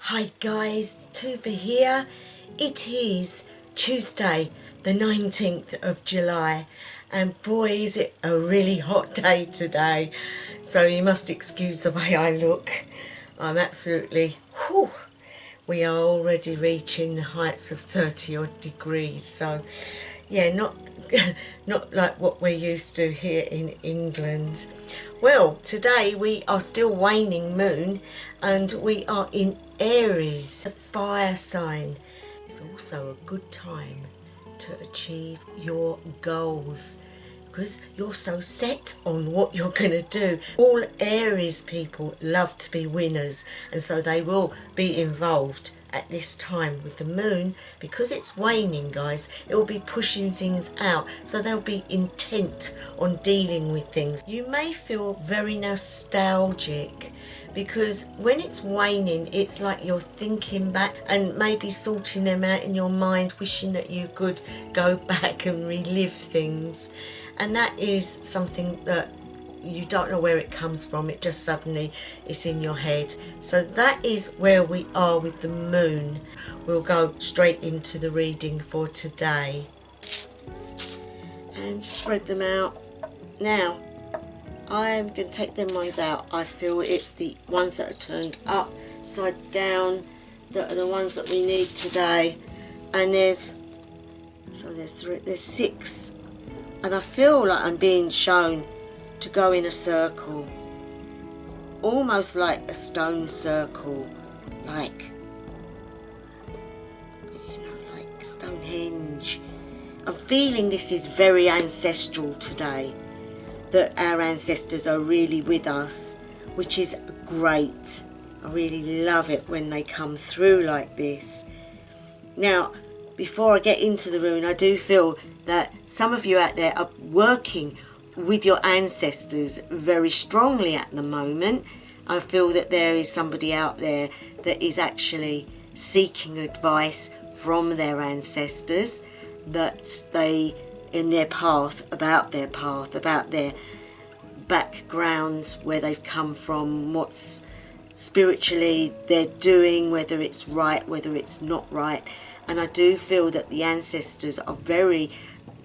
Hi guys, Tuva here. It is Tuesday the 19th of July and boy is it a really hot day today, so you must excuse the way I look. I'm absolutely, we are already reaching the heights of 30 odd degrees, so yeah, not like what we're used to here in England. Well, today we are still waning moon and we are in Aries, the fire sign. It's also a good time to achieve your goals because you're so set on what you're going to do. All Aries people love to be winners, and so they will be involved at this time with the moon. Because it's waning, guys, it will be pushing things out, so they'll be intent on dealing with things. You may feel very nostalgic because when it's waning, it's like you're thinking back and maybe sorting them out in your mind, wishing that you could go back and relive things. And that is something that you don't know where it comes from. It just suddenly is in your head. So that is where we are with the moon. We'll go straight into the reading for today and spread them out. Now I'm going to take them ones out. I feel it's the ones that are turned upside down that are the ones that we need today. And there's six, and I feel like I'm being shown to go in a circle, almost like a stone circle, like, you know, like Stonehenge. I'm feeling this is very ancestral today, that our ancestors are really with us, which is great. I really love it when they come through like this. Now, before I get into the rune, I do feel that some of you out there are working with your ancestors very strongly at the moment. I feel that there is somebody out there that is actually seeking advice from their ancestors, that they, in their path, about their backgrounds, where they've come from, what's spiritually they're doing, whether it's right, whether it's not right. And I do feel that the ancestors are very,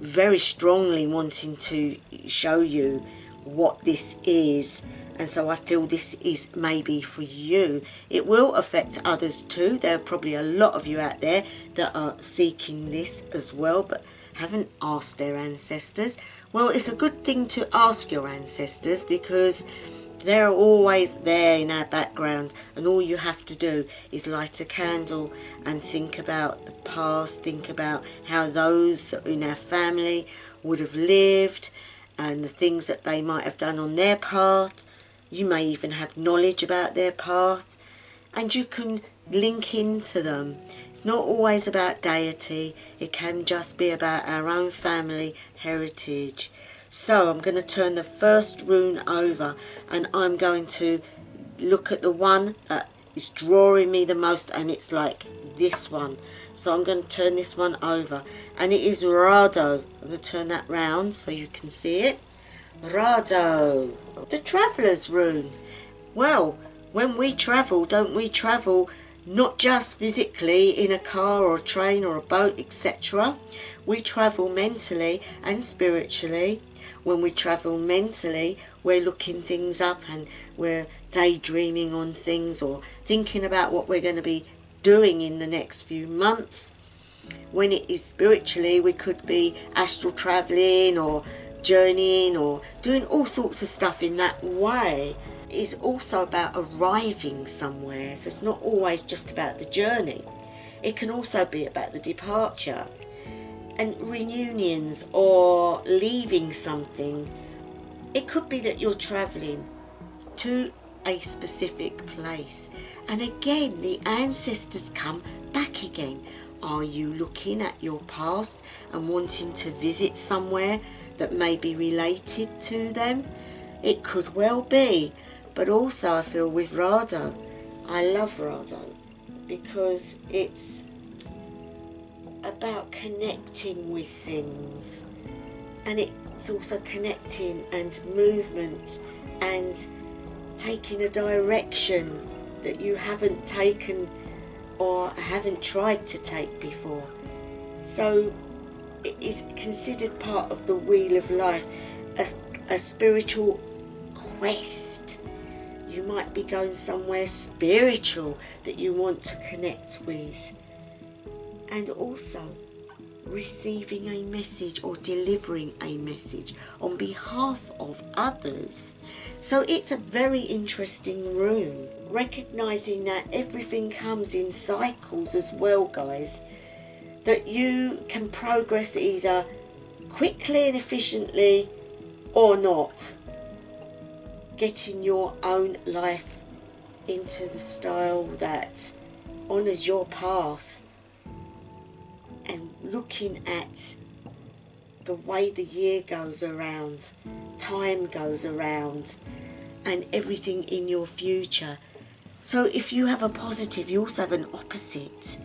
very strongly wanting to show you what this is. And so I feel this is maybe for you. It will affect others too. There are probably a lot of you out there that are seeking this as well, but haven't asked their ancestors. Well, it's a good thing to ask your ancestors, because they're always there in our background, and all you have to do is light a candle and think about the past, think about how those in our family would have lived and the things that they might have done on their path. You may even have knowledge about their path, and you can link into them. It's not always about deity, it can just be about our own family heritage. So I'm going to turn the first rune over, and I'm going to look at the one that is drawing me the most, and it's like this one. So I'm going to turn this one over, and it is Rado. I'm going to turn that round so you can see it. Rado, the traveller's rune. Well, when we travel, don't we travel not just physically in a car or a train or a boat, etc. We travel mentally and spiritually. When we travel mentally, we're looking things up and we're daydreaming on things or thinking about what we're going to be doing in the next few months. When it is spiritually, we could be astral traveling or journeying or doing all sorts of stuff in that way. It's also about arriving somewhere, so it's not always just about the journey. It can also be about the departure and reunions or leaving something. It could be that you're travelling to a specific place, and again the ancestors come back again. Are you looking at your past and wanting to visit somewhere that may be related to them? It could well be. But also I feel with Rado, I love Rado because it's about connecting with things, and it's also connecting and movement and taking a direction that you haven't taken or haven't tried to take before. So it is considered part of the wheel of life, a spiritual quest. You might be going somewhere spiritual that you want to connect with, and also receiving a message or delivering a message on behalf of others. So it's a very interesting rune, recognizing that everything comes in cycles as well, guys, that you can progress either quickly and efficiently or not, getting your own life into the style that honors your path, and looking at the way the year goes around, time goes around, and everything in your future. So if you have a positive, you also have an opposite.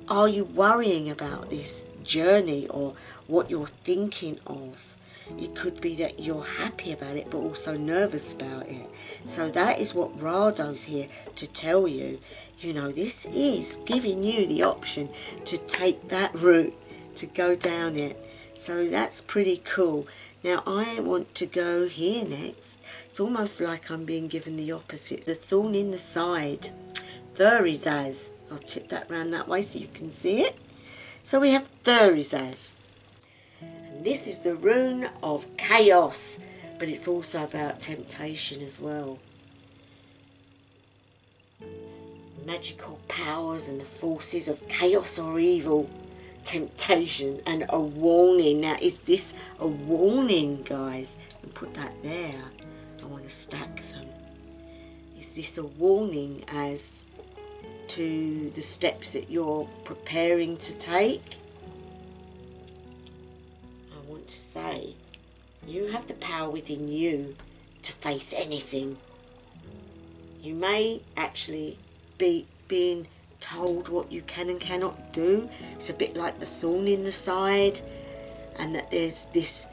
Are you worrying about this journey or what you're thinking of? It could be that you're happy about it but also nervous about it. So that is what Rado's here to tell you. You know, this is giving you the option to take that route, to go down it. So that's pretty cool. Now I want to go here next. It's almost like I'm being given the opposite. The thorn in the side. Thurizaz. I'll tip that round that way so you can see it. So we have Thurizaz. And this is the rune of chaos, but it's also about temptation as well. Magical powers and the forces of chaos or evil, temptation, and a warning. Now, is this a warning, guys? And put that there. I want to stack them. Is this a warning as to the steps that you're preparing to take? I want to say, you have the power within you to face anything. You may actually be being told what you can and cannot do. It's a bit like the thorn in the side, and that there's this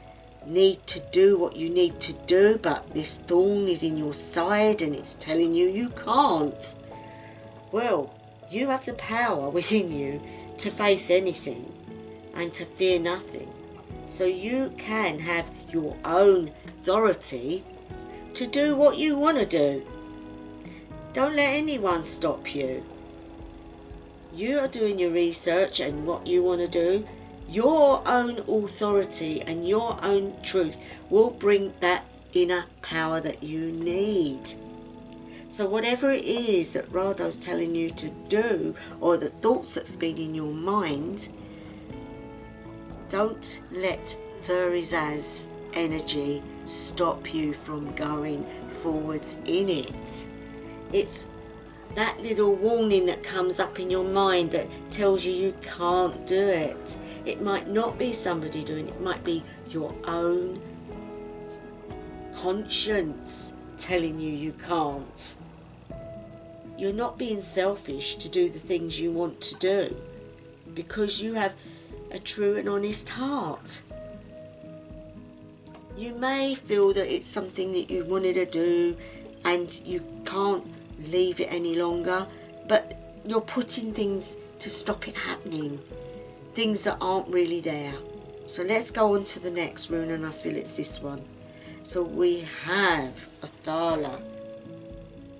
need to do what you need to do, but this thorn is in your side and it's telling you you can't. Well, you have the power within you to face anything and to fear nothing. So you can have your own authority to do what you want to do. Don't let anyone stop you. You are doing your research and what you want to do. Your own authority and your own truth will bring that inner power that you need. So whatever it is that Rado's telling you to do, or the thoughts that's been in your mind, don't let Thurizaz energy stop you from going forwards in it. It's that little warning that comes up in your mind that tells you you can't do it. It might not be somebody doing it. It might be your own conscience telling you you can't. You're not being selfish to do the things you want to do, because you have a true and honest heart. You may feel that it's something that you wanted to do and you can't leave it any longer, but you're putting things to stop it happening, things that aren't really there. So let's go on to the next rune, and I feel it's this one. So we have Athala.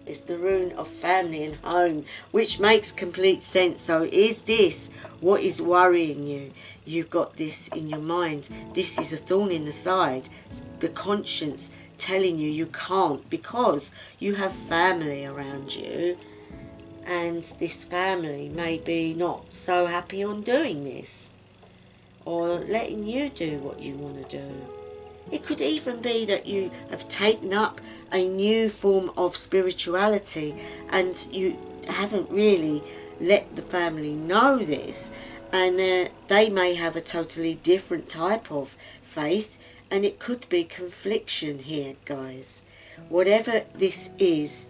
It's the rune of family and home, which makes complete sense. So is this what is worrying you? You've got this in your mind. This is a thorn in the side, the conscience telling you you can't, because you have family around you, and this family may be not so happy on doing this or letting you do what you want to do. It could even be that you have taken up a new form of spirituality and you haven't really let the family know this, and they may have a totally different type of faith, and it could be confliction here, guys. Whatever this is,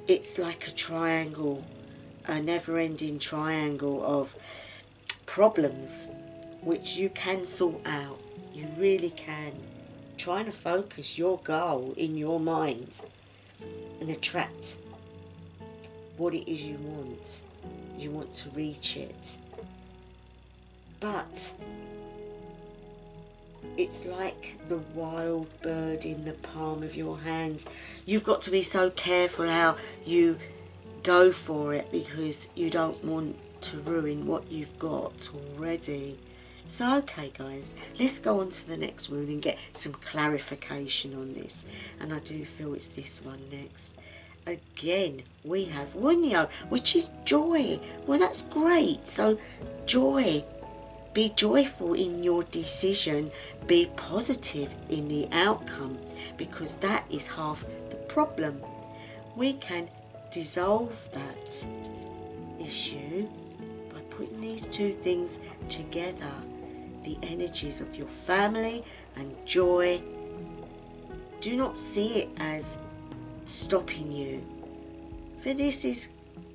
it's like a triangle, a never-ending triangle of problems which you can sort out. You really can. Trying to focus your goal in your mind and attract what it is you want. You want to reach it. But it's like the wild bird in the palm of your hand. You've got to be so careful how you go for it, because you don't want to ruin what you've got already. So okay guys, let's go on to the next rune and get some clarification on this. And I do feel it's this one next. Again, we have Rune, which is joy. Well, that's great. So joy. Be joyful in your decision. Be positive in the outcome, because that is half the problem. We can dissolve that issue by putting these two things together. The energies of your family and joy. Do not see it as stopping you, for this is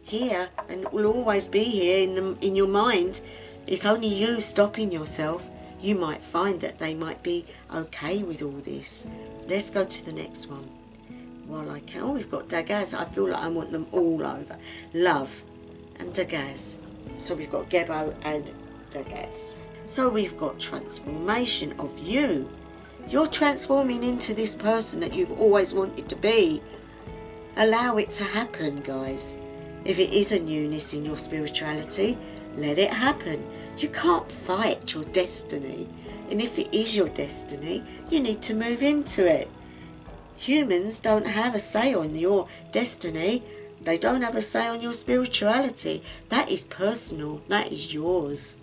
here and will always be here in your mind. It's only you stopping yourself. You might find that they might be okay with all this. Let's go to the next one while I can. Oh, we've got Dagaz. I feel like I want them all over. Love and Dagaz. So we've got Gebo and Dagaz. So we've got transformation of you. You're transforming into this person that you've always wanted to be. Allow it to happen, guys. If it is a newness in your spirituality, let it happen. You can't fight your destiny. And if it is your destiny, you need to move into it. Humans don't have a say on your destiny. They don't have a say on your spirituality. That is personal. That is yours.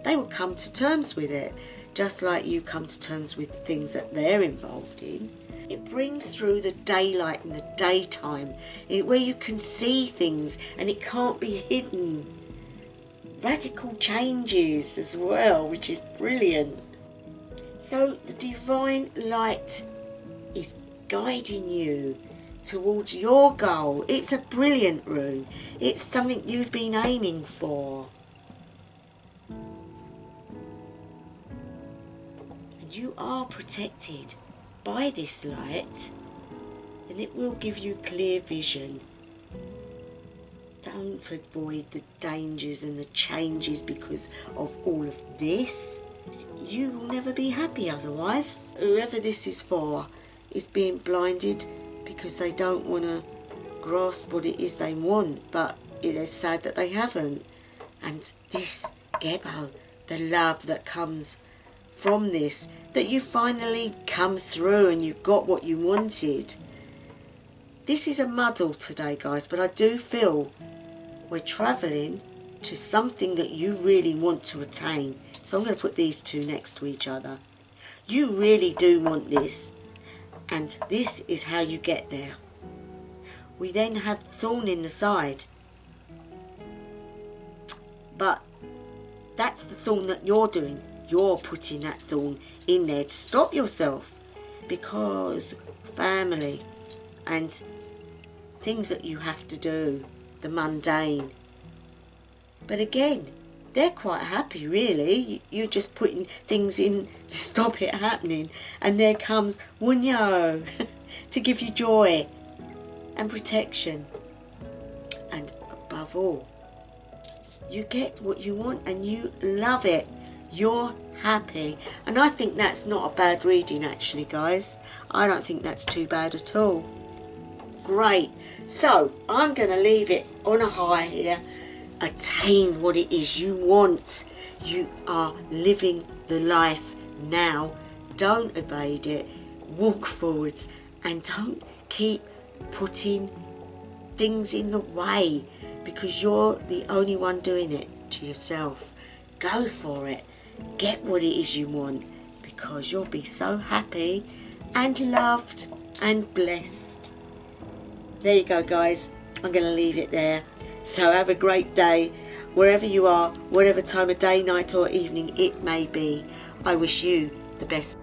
They will come to terms with it, just like you come to terms with things that they're involved in. It brings through the daylight and the daytime, where you can see things and it can't be hidden. Radical changes as well, which is brilliant. So the divine light is guiding you towards your goal. It's a brilliant rune. It's something you've been aiming for. And you are protected by this light, and it will give you clear vision. Don't avoid the dangers and the changes because of all of this. You will never be happy otherwise. Whoever this is for is being blinded because they don't want to grasp what it is they want, but it is sad that they haven't. And this, Gebo, the love that comes from this, that you finally come through and you got what you wanted. This is a muddle today, guys, but I do feel we're travelling to something that you really want to attain. So I'm going to put these two next to each other. You really do want this, and this is how you get there. We then have thorn in the side, but that's the thorn that you're doing. You're putting that thorn in there to stop yourself, because family and things that you have to do, the mundane. But again, they're quite happy really. You're just putting things in to stop it happening, and there comes Wunyo to give you joy and protection. And above all, you get what you want and you love it. You're happy. And I think that's not a bad reading actually, guys. I don't think that's too bad at all. Great. So I'm going to leave it on a high here. Attain what it is you want. You are living the life now. Don't evade it. Walk forwards, and don't keep putting things in the way, because you're the only one doing it to yourself. Go for it. Get what it is you want, because you'll be so happy and loved and blessed. There you go, guys. I'm going to leave it there. So have a great day wherever you are, whatever time of day, night or evening it may be. I wish you the best.